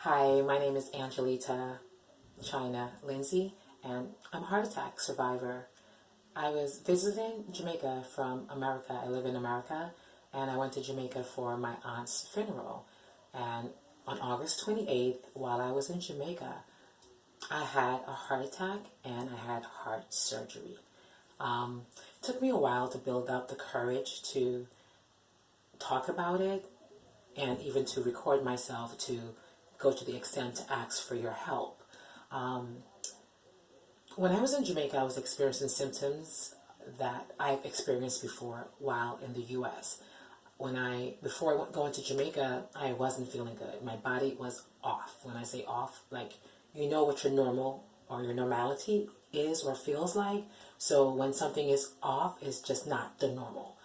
Hi, my name is Angelita China Lindsay, and I'm a heart attack survivor. I was visiting Jamaica from America. I live in America, and I went to Jamaica for my aunt's funeral. And on August 28th, while I was in Jamaica, I had a heart attack and I had heart surgery. It took me a while to build up the courage to talk about it and even to record myself to go to the extent to ask for your help. When I was in Jamaica, I was experiencing symptoms that I've experienced before while in the U.S. Before going to Jamaica, I wasn't feeling good. My body was off. When I say off, like, you know what your normal or your normality is or feels like. So when something is off, it's just not the normal.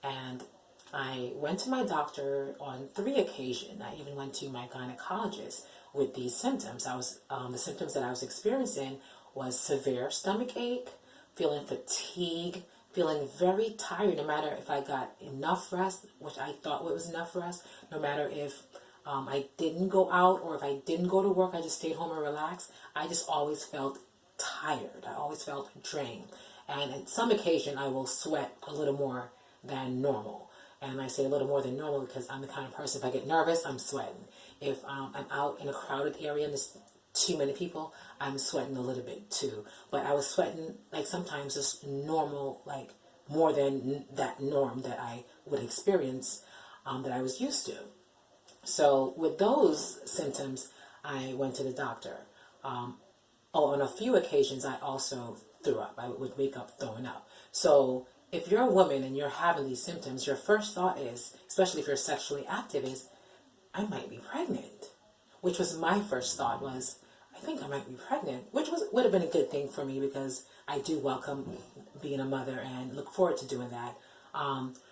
And I went to my doctor on 3 occasions. I even went to my gynecologist with these symptoms. The symptoms that I was experiencing was severe stomach ache, feeling fatigue, feeling very tired no matter if I got enough rest, which I thought was enough rest, no matter if I didn't go out or if I didn't go to work, I just stayed home and relaxed. I just always felt tired. I always felt drained. And on some occasion, I will sweat a little more than normal. And I say a little more than normal because I'm the kind of person, if I get nervous, I'm sweating. If I'm out in a crowded area and there's too many people, I'm sweating a little bit too. But I was sweating, like, sometimes just normal, like more than that norm that I would experience, that I was used to. So with those symptoms, I went to the doctor. On a few occasions, I also threw up. I would wake up throwing up. So if you're a woman and you're having these symptoms, your first thought is, especially if you're sexually active, is, I might be pregnant. Which was my first thought was, I think I might be pregnant, which would have been a good thing for me because I do welcome being a mother and look forward to doing that.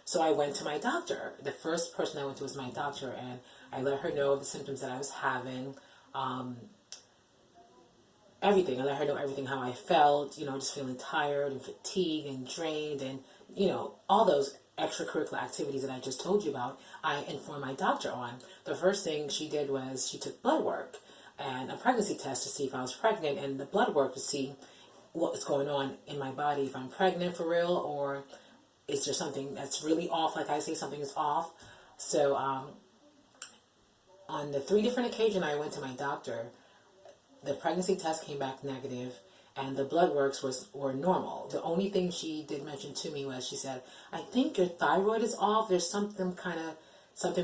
So I went to my doctor. The first person I went to was my doctor, and I let her know the symptoms that I was having, everything. I let her know everything, how I felt, just feeling tired and fatigued and drained and, all those extracurricular activities that I just told you about, I informed my doctor on. The first thing she did was she took blood work and a pregnancy test to see if I was pregnant, and the blood work to see what's going on in my body, if I'm pregnant for real, or is there something that's really off, like I say, something is off. So on the 3 different occasions I went to my doctor, the pregnancy test came back negative, and the blood works were normal. The only thing she did mention to me was, she said, I think your thyroid is off. There's something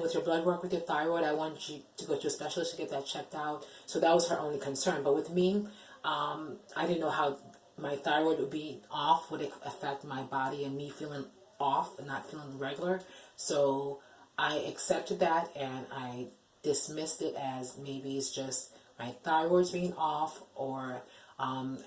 with your blood work with your thyroid. I want you to go to a specialist to get that checked out. So that was her only concern. But with me, I didn't know how my thyroid would be off, would it affect my body and me feeling off and not feeling regular. So I accepted that and I dismissed it as maybe it's just my thyroid's being off, or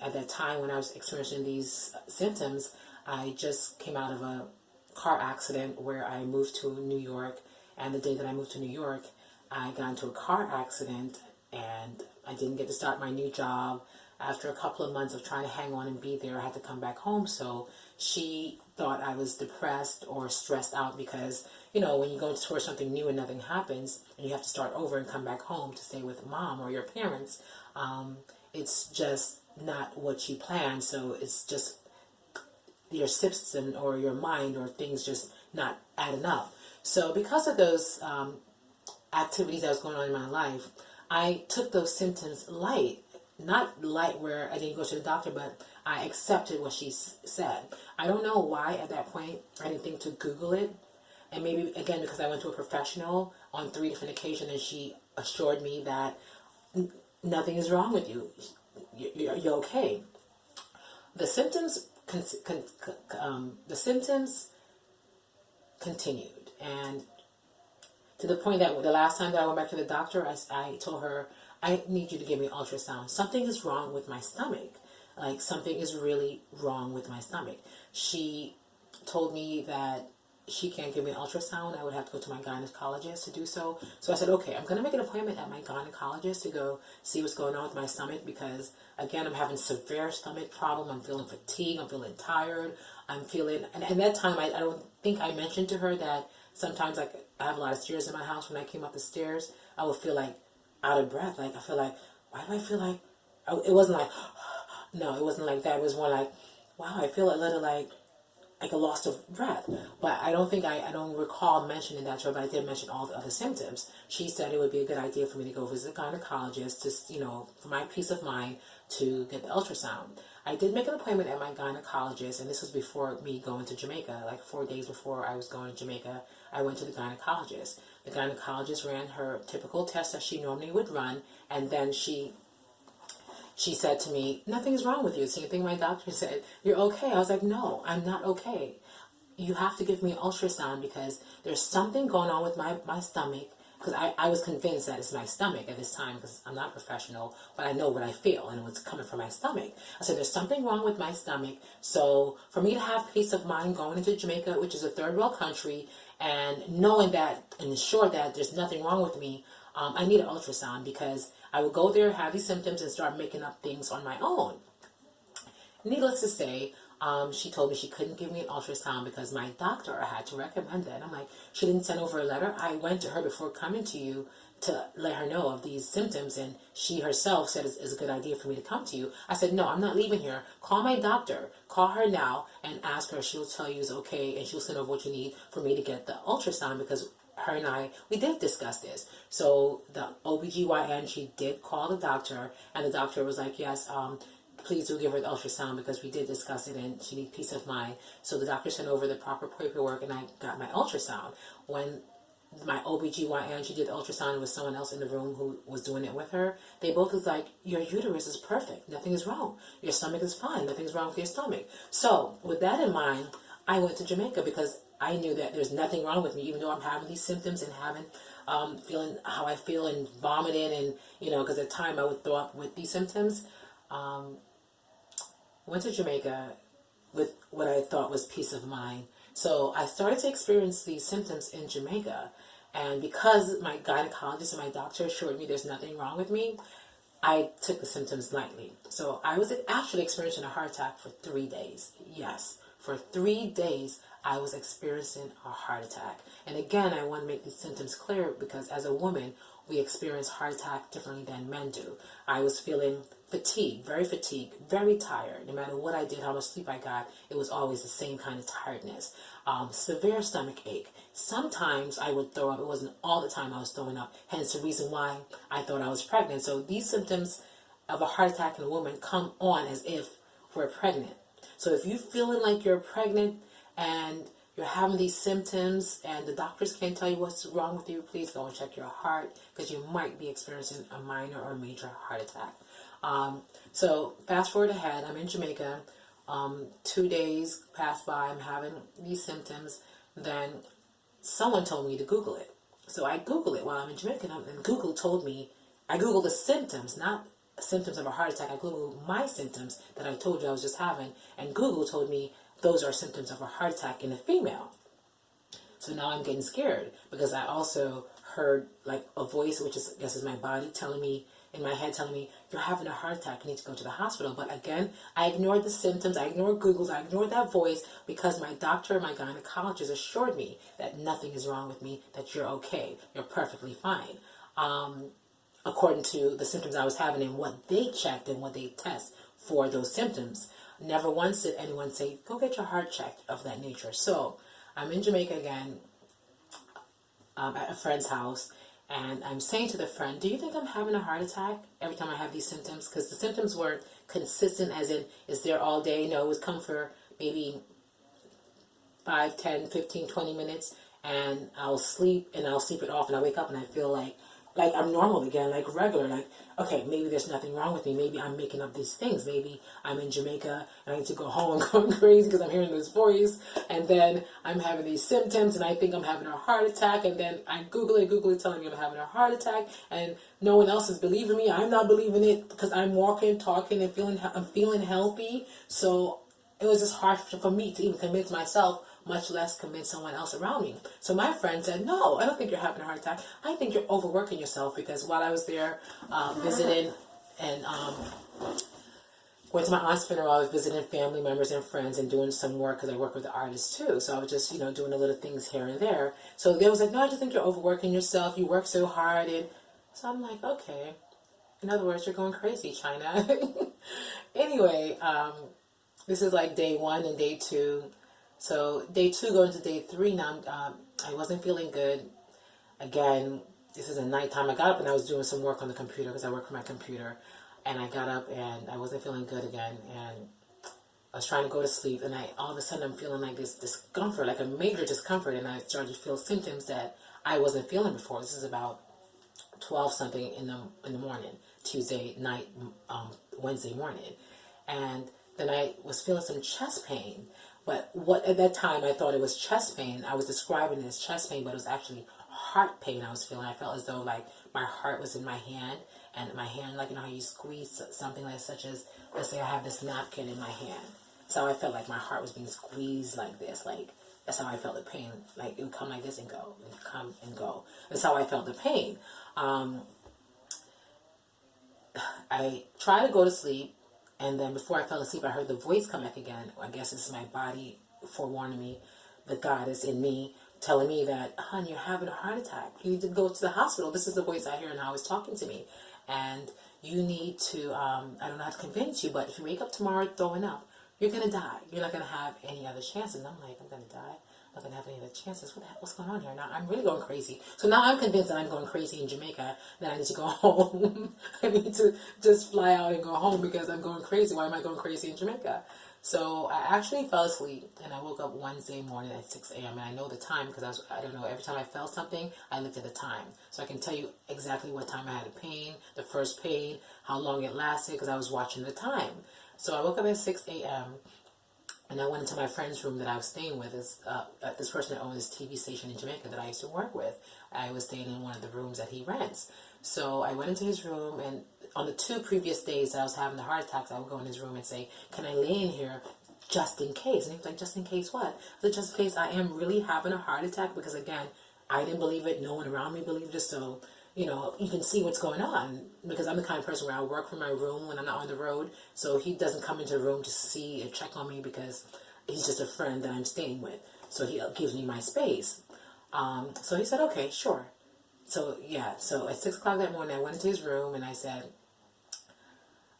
at that time when I was experiencing these symptoms, I just came out of a car accident where I moved to New York, and the day that I moved to New York, I got into a car accident and I didn't get to start my new job. After a couple of months of trying to hang on and be there, I had to come back home. So she thought I was depressed or stressed out because, when you go towards something new and nothing happens and you have to start over and come back home to stay with mom or your parents, it's just not what you planned. So it's just your system or your mind or things just not adding up. So because of those activities that was going on in my life, I took those symptoms light. Not light where I didn't go to the doctor, but I accepted what she said. I don't know why at that point I didn't think to Google it. And maybe, again, because I went to a professional on 3 different occasions and she assured me that nothing is wrong with you. You're okay. The symptoms continued. And to the point that the last time that I went back to the doctor, I told her, I need you to give me an ultrasound. Something is wrong with my stomach. Like, something is really wrong with my stomach. She told me that she can't give me an ultrasound. I would have to go to my gynecologist to do so. So I said, okay, I'm going to make an appointment at my gynecologist to go see what's going on with my stomach because, again, I'm having severe stomach problem. I'm feeling fatigued. I'm feeling tired. I'm feeling, and at that time, I don't think I mentioned to her that sometimes, like, I have a lot of stairs in my house. When I came up the stairs, I would feel like out of breath. Like, I feel like, why do I feel like, it wasn't like, no, it wasn't like that. It was more like, wow, I feel a little like a loss of breath. But I don't think, I don't recall mentioning that to her, but I did mention all the other symptoms. She said it would be a good idea for me to go visit a gynecologist to, for my peace of mind, to get the ultrasound. I did make an appointment at my gynecologist, and this was before me going to Jamaica. Like 4 days before I was going to Jamaica, I went to the gynecologist. The gynecologist ran her typical test that she normally would run, and then she said to me, nothing's wrong with you. Same thing my doctor said, you're okay. I was like, no, I'm not okay. You have to give me an ultrasound because there's something going on with my stomach. Because I was convinced that it's my stomach at this time, because I'm not professional, but I know what I feel, and it was coming from my stomach. I said, there's something wrong with my stomach. So for me to have peace of mind going into Jamaica, which is a third world country, and knowing that and ensured that there's nothing wrong with me, I need an ultrasound, because I would go there, have these symptoms, and start making up things on my own. Needless to say, she told me she couldn't give me an ultrasound because my doctor had to recommend that. I'm like, she didn't send over a letter. I went to her before coming to you to let her know of these symptoms, and she herself said it's a good idea for me to come to you. I said, no, I'm not leaving here. Call my doctor. Call her now and ask her. She'll tell you it's okay, and she'll send over what you need for me to get the ultrasound, because her and I, we did discuss this. So the OBGYN, she did call the doctor, and the doctor was like, yes, please do give her the ultrasound, because we did discuss it and she needs peace of mind. So the doctor sent over the proper paperwork, and I got my ultrasound. When my OBGYN, she did the ultrasound with someone else in the room who was doing it with her, they both was like, your uterus is perfect. Nothing is wrong. Your stomach is fine. Nothing's wrong with your stomach. So with that in mind, I went to Jamaica because I knew that there's nothing wrong with me, even though I'm having these symptoms and having, feeling how I feel and vomiting, and, because at the time I would throw up with these symptoms. Went to Jamaica with what I thought was peace of mind. So I started to experience these symptoms in Jamaica. And because my gynecologist and my doctor assured me there's nothing wrong with me, I took the symptoms lightly. So I was actually experiencing a heart attack for 3 days. Yes, for 3 days I was experiencing a heart attack. And again, I want to make these symptoms clear, because as a woman, we experience heart attack differently than men do. I was feeling fatigued, very tired. No matter what I did, how much sleep I got, it was always the same kind of tiredness. Severe stomach ache. Sometimes I would throw up. It wasn't all the time I was throwing up. Hence the reason why I thought I was pregnant. So these symptoms of a heart attack in a woman come on as if we're pregnant. So if you're feeling like you're pregnant and you're having these symptoms and the doctors can't tell you what's wrong with you, please go and check your heart, because you might be experiencing a minor or major heart attack. So fast forward ahead, I'm in Jamaica. 2 days pass by, I'm having these symptoms. Then someone told me to Google it. So I Googled it while I'm in Jamaica, and Google told me, I Googled the symptoms, not symptoms of a heart attack. I Googled my symptoms that I told you I was just having, and Google told me those are symptoms of a heart attack in a female. So now I'm getting scared, because I also heard like a voice, which is, I guess, is my body telling me, in my head telling me, you're having a heart attack, you need to go to the hospital. But again, I ignored the symptoms, I ignored Google's, I ignored that voice, because my doctor, my gynecologist assured me that nothing is wrong with me, that you're okay, you're perfectly fine. According to the symptoms I was having and what they checked and what they test for those symptoms. Never once did anyone say, go get your heart checked of that nature. So I'm in Jamaica again, at a friend's house, and I'm saying to the friend, do you think I'm having a heart attack every time I have these symptoms? Because the symptoms weren't consistent, as in, is there all day? No, it was come for maybe 5, 10, 15, 20 minutes, and I'll sleep it off, and I wake up and I feel like I'm normal again, like regular, like, okay, maybe there's nothing wrong with me. Maybe I'm making up these things. Maybe I'm in Jamaica and I need to go home and going crazy because I'm hearing this voice, and then I'm having these symptoms and I think I'm having a heart attack, and then I Google it telling me I'm having a heart attack, and no one else is believing me. I'm not believing it because I'm walking, talking, and I'm feeling healthy. So it was just hard for me to even convince myself, much less convince someone else around me. So my friend said, no, I don't think you're having a heart attack. I think you're overworking yourself, because while I was there visiting and went to my aunt's funeral, I was visiting family members and friends and doing some work, because I work with the artists too. So I was just, doing a little things here and there. So they was like, no, I just think you're overworking yourself. You work so hard. And So I'm like, okay. In other words, you're going crazy, China. Anyway, this is like day 1 and day 2. So day 2 going to day 3 now. I wasn't feeling good. Again, this is a nighttime. I got up and I was doing some work on the computer because I work for my computer. And I got up and I wasn't feeling good again. And I was trying to go to sleep. And all of a sudden I'm feeling like this discomfort, like a major discomfort. And I started to feel symptoms that I wasn't feeling before. This is about 12 something in the morning, Tuesday night, Wednesday morning. And then I was feeling some chest pain. But what at that time I thought it was chest pain. I was describing it as chest pain, but it was actually heart pain I was feeling. I felt as though like my heart was in my hand, and my hand, like, you know how you squeeze something like, such as, let's say I have this napkin in my hand. So I felt like my heart was being squeezed like this, like that's how I felt the pain. Like it would come like this and go, and come and go. That's how I felt the pain. I tried to go to sleep, and then before I fell asleep, I heard the voice come back again. I guess this is my body forewarning me, the God is in me, telling me that, hon, you're having a heart attack. You need to go to the hospital. This is the voice I hear and how it's talking to me. And you need to, I don't know how to convince you, but if you wake up tomorrow throwing up, you're going to die. You're not going to have any other chances. And I'm like, I'm going to die? I'm not going to have any other chances. What's going on here? Now I'm really going crazy. So now I'm convinced that I'm going crazy in Jamaica, that I need to go home. I need to just fly out and go home because I'm going crazy. Why am I going crazy in Jamaica? So I actually fell asleep, and I woke up Wednesday morning at 6 a.m. And I know the time because I don't know, every time I felt something, I looked at the time. So I can tell you exactly what time I had the pain, the first pain, how long it lasted, because I was watching the time. So I woke up at 6 a.m. and I went into my friend's room that I was staying with. This person that owned this TV station in Jamaica that I used to work with. I was staying in one of the rooms that he rents. So I went into his room, and on the 2 previous days that I was having the heart attacks, I would go in his room and say, can I lay in here just in case? And he was like, just in case what? I said, just in case I am really having a heart attack, because again, I didn't believe it. No one around me believed it. So, you know, you can see what's going on, because I'm the kind of person where I work from my room when I'm not on the road. So he doesn't come into the room to see and check on me because he's just a friend that I'm staying with. So he gives me my space. So he said, okay, sure. So yeah, so at 6 o'clock that morning, I went into his room and I said,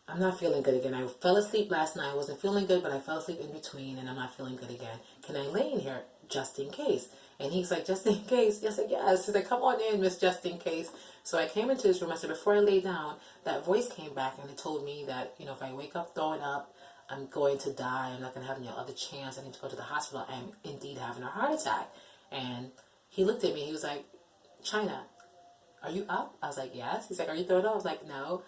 I'm not feeling good again. I fell asleep last night. I wasn't feeling good, but I fell asleep in between, and I'm not feeling good again. Can I lay in here just in case? And he's like, just in case? I said, yes. He's like, come on in, Miss Just in Case. So I came into his room. I said, before I lay down, that voice came back, and it told me that, you know, if I wake up throwing up, I'm going to die. I'm not going to have any other chance. I need to go to the hospital. I'm indeed having a heart attack. And he looked at me. He was like, China, are you up? I was like, yes. He's like, are you throwing up? I was like, no.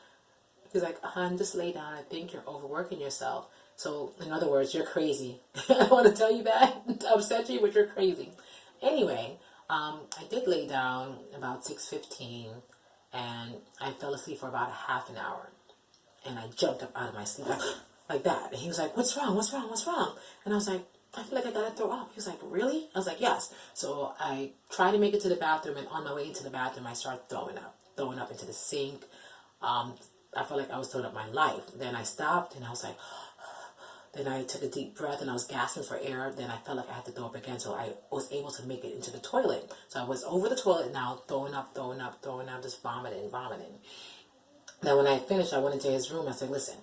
He's like, hon, just lay down. I think you're overworking yourself. So, in other words, you're crazy. I want to tell you that to upset you, but you're crazy. Anyway, I did lay down about 6:15, and I fell asleep for about a half an hour. And I jumped up out of my sleep like that. And he was like, what's wrong? What's wrong? What's wrong? And I was like, I feel like I gotta throw up. He was like, really? I was like, yes. So I tried to make it to the bathroom, and on my way into the bathroom, I started throwing up into the sink. I felt like I was throwing up my life. Then I stopped, and I was like, then I took a deep breath, and I was gasping for air. Then I felt like I had to throw up again, so I was able to make it into the toilet. So I was over the toilet now, throwing up, just vomiting. Now when I finished, I went into his room. I said, listen,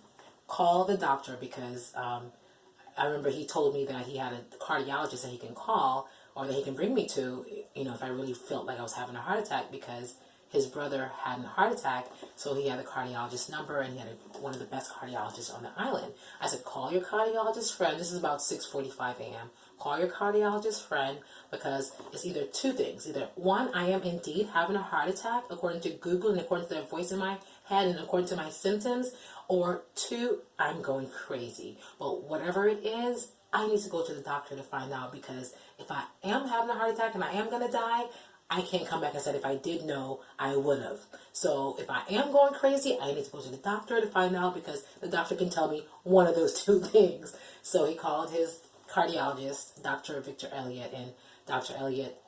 call the doctor, because I remember he told me that he had a cardiologist that he can call, or that he can bring me to, you know, if I really felt like I was having a heart attack, because his brother had a heart attack, so he had a cardiologist number, and he had one of the best cardiologists on the island. I said, call your cardiologist friend. This is about 6:45 a.m. Call your cardiologist friend, because it's either 2 things. Either 1, I am indeed having a heart attack, according to Google and according to the voice in my head and according to my symptoms, or 2, I'm going crazy. But whatever it is, I need to go to the doctor to find out, because if I am having a heart attack and I am going to die, I can't come back and say, if I did know, I would have. So if I am going crazy, I need to go to the doctor to find out, because the doctor can tell me one of those 2 things. So he called his cardiologist, Dr. Victor Elliott, and Dr. Elliott,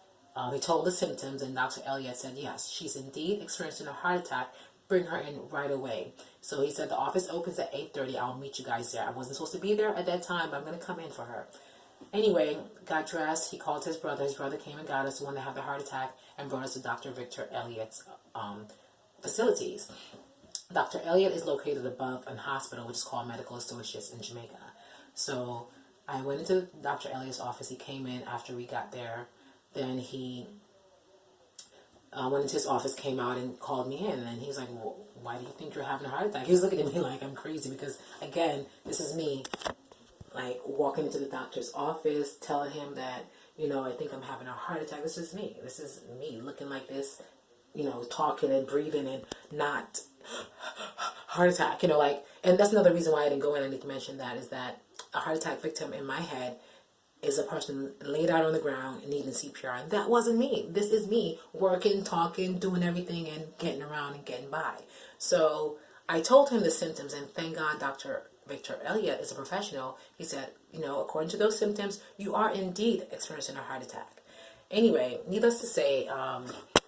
he told the symptoms, and Dr. Elliott said, yes, she's indeed experiencing a heart attack. Bring her in right away. So he said, the office opens at 8:30. I'll meet you guys there. I wasn't supposed to be there at that time, but I'm going to come in for her. Anyway, got dressed. He called his brother. His brother came and got us, the one that had the heart attack, and brought us to Dr. Victor Elliott's facilities. Dr. Elliott is located above an hospital, which is called Medical Associates in Jamaica. So I went into Dr. Elliott's office. He came in after we got there. Then he went into his office, came out, and called me in. And he's like, well, why do you think you're having a heart attack? He was looking at me like I'm crazy because, again, this is me, like, walking into the doctor's office, telling him that, I think I'm having a heart attack. This is me. This is me looking like this, talking and breathing and not heart attack, and that's another reason why I didn't go in. I need to mention that is that a heart attack victim in my head is a person laid out on the ground and needing CPR. And that wasn't me. This is me working, talking, doing everything and getting around and getting by. So I told him the symptoms, and thank God Dr. Victor Elliott is a professional. He said, according to those symptoms, you are indeed experiencing a heart attack. Anyway, needless to say,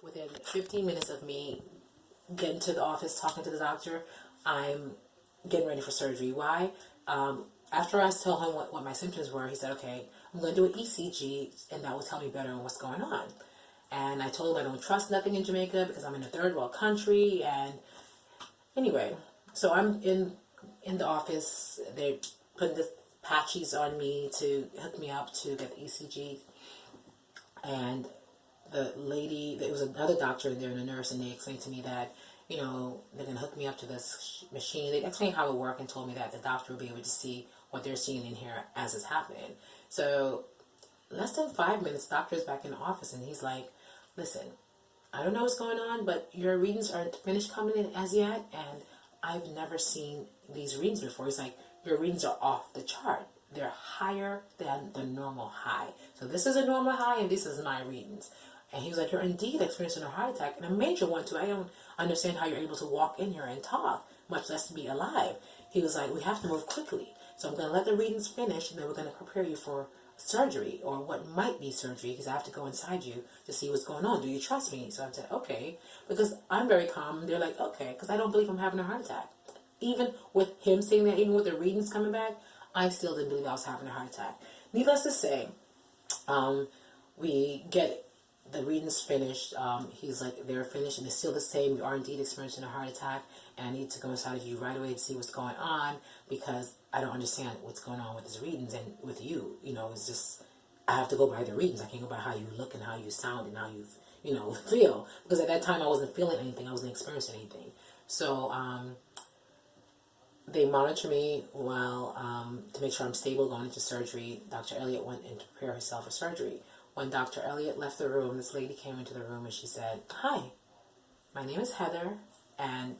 within 15 minutes of me getting to the office, talking to the doctor, I'm getting ready for surgery. Why? After I told him what my symptoms were, he said, okay, I'm going to do an ECG, and that will tell me better on what's going on. And I told him I don't trust nothing in Jamaica because I'm in a third world country. And anyway, so I'm in the office. They're putting the patches on me to hook me up to get the ECG. And the lady, there was another doctor in there and a nurse, and they explained to me that, they're going to hook me up to this machine. They explained how it worked and told me that the doctor will be able to see what they're seeing in here as it's happening. So less than 5 minutes, the doctor is back in the office, and he's like, listen, I don't know what's going on, but your readings aren't finished coming in as yet, and I've never seen these readings before. He's like, your readings are off the chart. They're higher than the normal high. So this is a normal high, and this is my readings. And he was like, you're indeed experiencing a heart attack, and a major one too. I don't understand how you're able to walk in here and talk, much less be alive. He was like, we have to move quickly. So I'm going to let the readings finish, and then we're going to prepare you for surgery, or what might be surgery, because I have to go inside you to see what's going on. Do you trust me? So I said, okay, because I'm very calm. They're like, okay, because I don't believe I'm having a heart attack. Even with him saying that, even with the readings coming back, I still didn't believe I was having a heart attack. Needless to say, we get the readings finished. He's like, they're finished and it's still the same. You are indeed experiencing a heart attack, and I need to go inside of you right away to see what's going on, because I don't understand what's going on with his readings and with you. It's just, I have to go by the readings. I can't go by how you look and how you sound and how you, feel. Because at that time I wasn't feeling anything. I wasn't experiencing anything. So, they monitor me while, to make sure I'm stable going into surgery. Dr. Elliott went in to prepare herself for surgery. When Dr. Elliott left the room, this lady came into the room and she said, hi, my name is Heather, and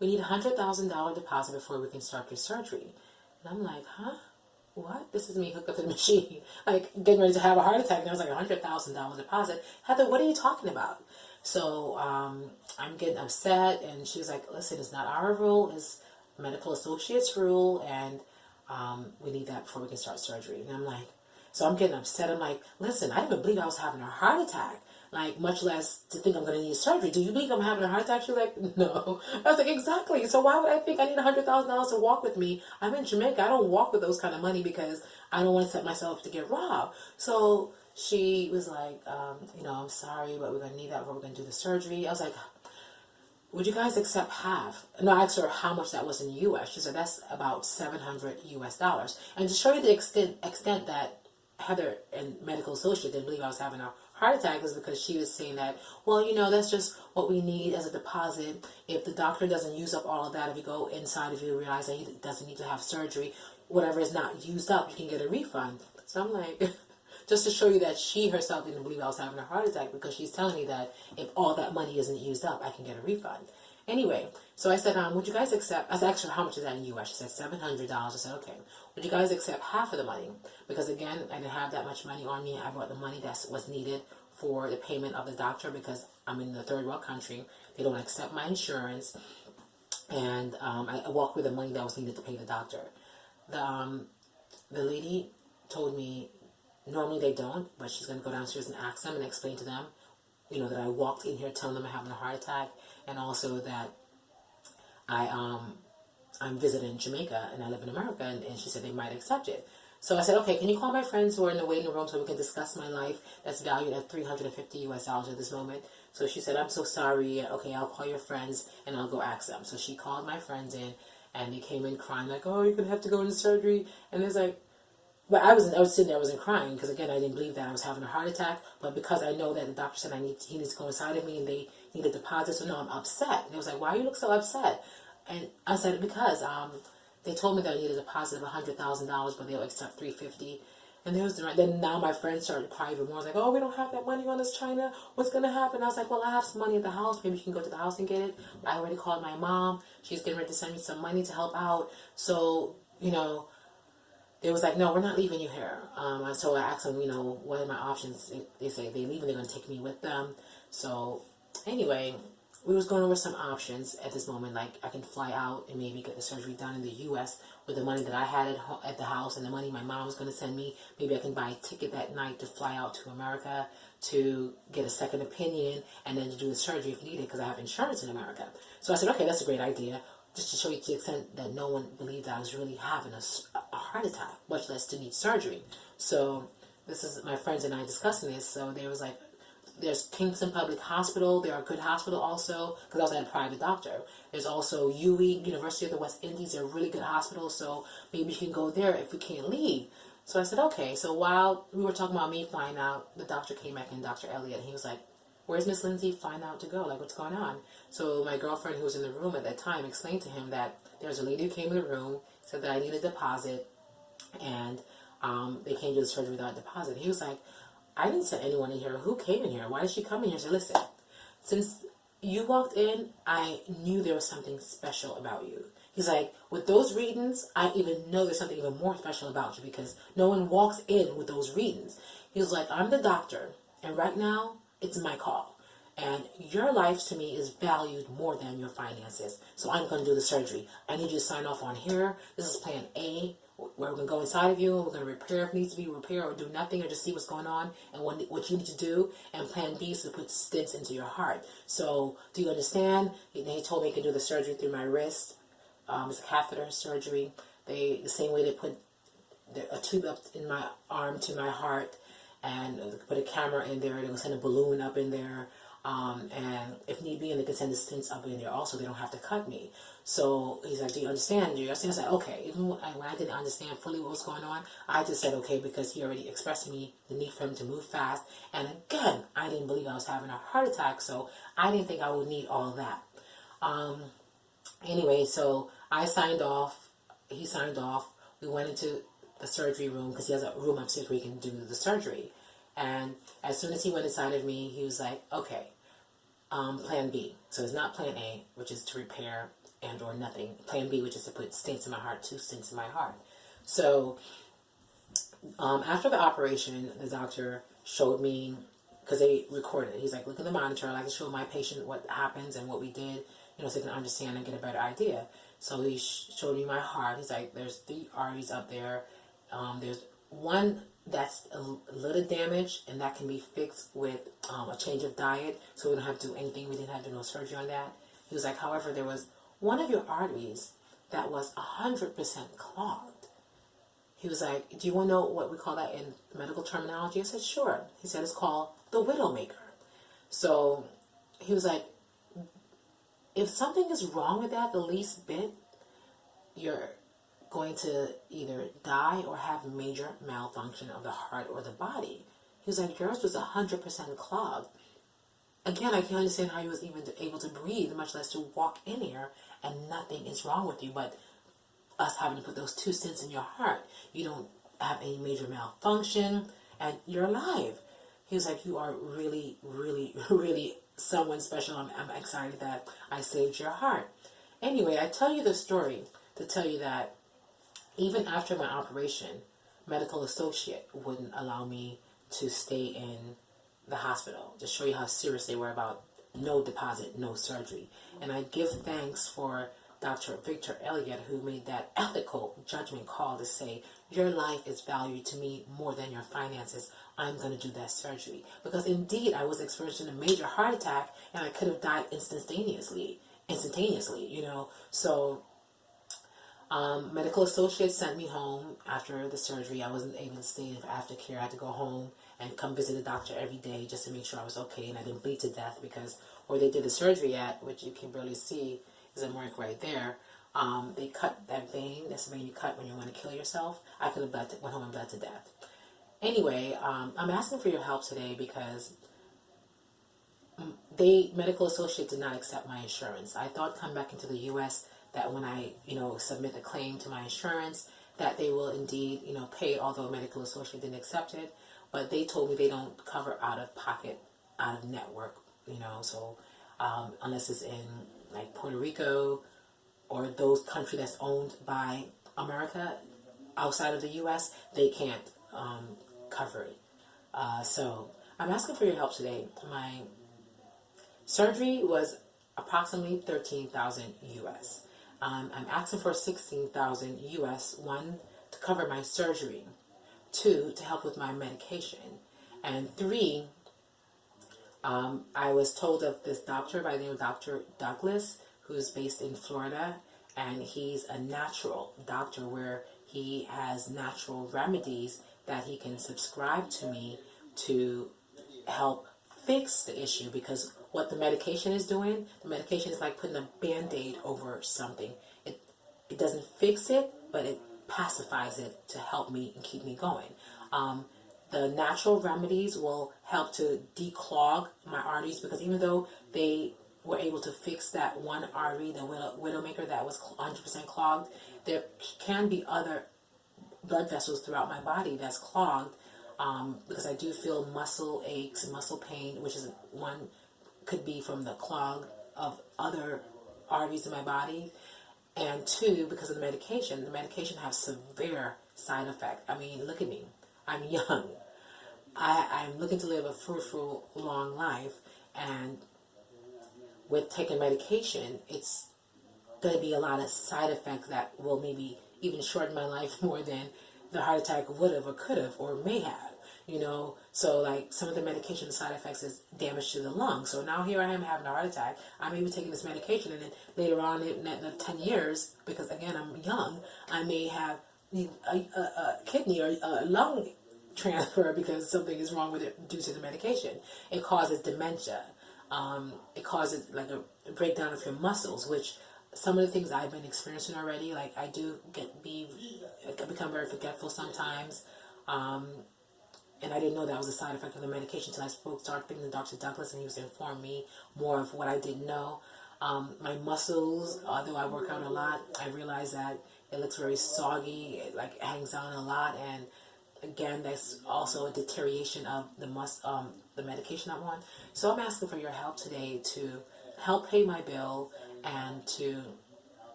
we need a $100,000 deposit before we can start your surgery. And I'm like, huh? What? This is me hooked up to the machine, like getting ready to have a heart attack. And I was like, $100,000 deposit. Heather, what are you talking about? So I'm getting upset, and she was like, listen, it's not our rule, it's Medical Associates rule, and we need that before we can start surgery. And I'm like, so I'm getting upset. I'm like, listen, I didn't believe I was having a heart attack, like much less to think I'm going to need surgery. Do you believe I'm having a heart attack? She's like, no. I was like, exactly. So why would I think I need $100,000 to walk with me? I'm in Jamaica. I don't walk with those kind of money because I don't want to set myself up to get robbed. So she was like, I'm sorry, but we're going to need that before we're going to do the surgery. I was like, would you guys accept half? And I asked her how much that was in US. She said, that's about $700 US. And to show you the extent that Heather and Medical Associate didn't believe I was having a heart attack is because she was saying that, well, that's just what we need as a deposit. If the doctor doesn't use up all of that, if you go inside, if you realize that he doesn't need to have surgery, whatever is not used up, you can get a refund. So I'm like, just to show you that she herself didn't believe I was having a heart attack, because she's telling me that if all that money isn't used up, I can get a refund. Anyway, so I said, would you guys accept, I asked her how much is that in US? She said $700. I said, okay, would you guys accept half of the money? Because again, I didn't have that much money on me. I brought the money that was needed for the payment of the doctor, because I'm in the third world country. They don't accept my insurance. And I walked with the money that was needed to pay the doctor. The lady told me, normally they don't, but she's going to go downstairs and ask them and explain to them, that I walked in here telling them I'm having a heart attack, and also that I'm visiting Jamaica and I live in America, and she said they might accept it. So I said, okay, can you call my friends who are in the waiting room so we can discuss my life that's valued at $350 US at this moment? So she said, I'm so sorry. Okay, I'll call your friends and I'll go ask them. So she called my friends in, and they came in crying like, oh, you're going to have to go into surgery. And it's like, but I was sitting there, I wasn't crying because, again, I didn't believe that I was having a heart attack. But because I know that the doctor said he needs to go inside of me and they need a deposit, so no, I'm upset. And it was like, why you look so upset? And I said, because they told me that I needed a deposit of $100,000, but they'll accept $350. And then now my friends started to cry even more. I was like, oh, we don't have that money on us, China. What's going to happen? I was like, well, I have some money at the house. Maybe you can go to the house and get it. I already called my mom. She's getting ready to send me some money to help out. So, they was like, no, we're not leaving you here. So I asked them, what are my options? They say they leave and they're going to take me with them. So anyway, we was going over some options at this moment. Like, I can fly out and maybe get the surgery done in the U.S. with the money that I had at the house and the money my mom was going to send me. Maybe I can buy a ticket that night to fly out to America to get a second opinion and then to do the surgery if needed because I have insurance in America. So I said, okay, that's a great idea. Just to show you to the extent that no one believed that I was really having a heart attack, much less to need surgery. So this is my friends and I discussing this. So there was like, there's Kingston Public Hospital. They're a good hospital also, because I was at a private doctor. There's also UWI, University of the West Indies. They're really good hospitals, so maybe you can go there if we can't leave. So I said, okay. So while we were talking about me flying out, the doctor came back in, Dr. Elliott, and he was like, where's Miss Lindsay flying out to go? Like, what's going on? So my girlfriend, who was in the room at that time, explained to him that there was a lady who came in the room, said that I need a deposit, and they came to the surgery without a deposit. He was like, I didn't send anyone in here. Who came in here? Why did she come in here? I said, listen, since you walked in, I knew there was something special about you. He's like, with those readings, I even know there's something even more special about you because no one walks in with those readings. He was like, I'm the doctor, and right now, it's my call. And your life to me is valued more than your finances. So I'm going to do the surgery. I need you to sign off on here. This is plan A. Where we're going to go inside of you and we're going to repair if needs to be repaired or do nothing or just see what's going on and what you need to do. And plan B is to put stents into your heart. So do you understand? He told me he could do the surgery through my wrist. It's a catheter surgery. The same way they put a tube up in my arm to my heart and put a camera in there. They will send a balloon up in there. And if need be, and they can send the stents up in there also. They don't have to cut me. So he's like, do you understand? Do you understand? I said, okay. Even when I didn't understand fully what was going on, I just said, okay, because he already expressed to me the need for him to move fast. And again, I didn't believe I was having a heart attack, so I didn't think I would need all of that. Anyway, so I signed off. He signed off. We went into the surgery room because he has a room upstairs where he can do the surgery. And as soon as he went inside of me, he was like, okay, plan B. So it's not plan A, which is to repair and or nothing. Plan B, which is to put stents in my heart, 2 stents in my heart. So after the operation, the doctor showed me, because they recorded it. He's like, look at the monitor. I like to show my patient what happens and what we did, so they can understand and get a better idea. So he showed me my heart. He's like, there's 3 arteries up there. There's one that's a little damaged, and that can be fixed with a change of diet, so we don't have to do anything. We didn't have to do no surgery on that. He was like, however, there was one of your arteries that was 100% clogged. He was like, do you want to know what we call that in medical terminology? I said, sure. He said, it's called the widowmaker. So he was like, if something is wrong with that the least bit, you're going to either die or have major malfunction of the heart or the body. He was like, yours was 100% clogged. Again, I can't understand how he was even able to breathe, much less to walk in here, and nothing is wrong with you but us having to put those 2 stents in your heart. You don't have any major malfunction, and you're alive. He was like, you are really, really, really someone special. I'm excited that I saved your heart. Anyway, I tell you the story to tell you that even after my operation, medical associate wouldn't allow me to stay in the hospital, to show you how serious they were about no deposit, no surgery. And I give thanks for Dr. Victor Elliott, who made that ethical judgment call to say, your life is valued to me more than your finances. I'm going to do that surgery. Because indeed, I was experiencing a major heart attack, and I could have died instantaneously, So medical associates sent me home after the surgery. I wasn't able to stay for aftercare. I had to go home and come visit the doctor every day just to make sure I was okay and I didn't bleed to death, because where they did the surgery at, which you can barely see, is a mark right there. They cut that vein. That's the vein you cut when you want to kill yourself. I could have went home and bled to death. Anyway, I'm asking for your help today because medical associate did not accept my insurance. I thought come back into the U.S. that when I, submit the claim to my insurance, that they will indeed, pay it, although medical associate didn't accept it. But they told me they don't cover out of pocket, out of network, so unless it's in like Puerto Rico or those countries that's owned by America outside of the U.S., they can't cover it. So I'm asking for your help today. My surgery was approximately 13,000 US. I'm asking for 16,000 US, one, to cover my surgery, two, to help with my medication, and three, I was told of this doctor by the name of Dr. Douglas, who's based in Florida, and he's a natural doctor where he has natural remedies that he can subscribe to me to help fix the issue, because what the medication is doing, the medication is like putting a band-aid over something. It doesn't fix it, but it pacifies it to help me and keep me going. The natural remedies will help to declog my arteries, because even though they were able to fix that one artery, the widowmaker, that was 100% clogged, there can be other blood vessels throughout my body that's clogged, because I do feel muscle aches and muscle pain, which is one, could be from the clog of other arteries in my body, and two, because of the medication. The medication has severe side effects. I mean, look at me. I'm young. I'm looking to live a fruitful, long life, and with taking medication, it's going to be a lot of side effects that will maybe even shorten my life more than the heart attack would have or could have or may have, So like some of the medication side effects is damage to the lungs. So now here I am having a heart attack. I'm even taking this medication, and then later on in 10 years, because again I'm young, I may have a kidney or a lung transfer because something is wrong with it due to the medication. It causes dementia. It causes like a breakdown of your muscles, which some of the things I've been experiencing already, like I do become very forgetful sometimes, and I didn't know that was a side effect of the medication until I started speaking to Dr. Douglas, and he was informing me more of what I didn't know. My muscles, although I work out a lot, I realize that it looks very soggy, it like hangs down a lot, and again, that's also a deterioration of the medication I'm on. So I'm asking for your help today to help pay my bill and to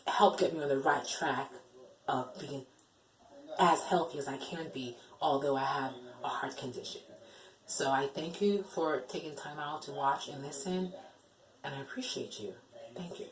help get me on the right track of being as healthy as I can be, although I have a heart condition. So I thank you for taking time out to watch and listen, and I appreciate you. Thank you.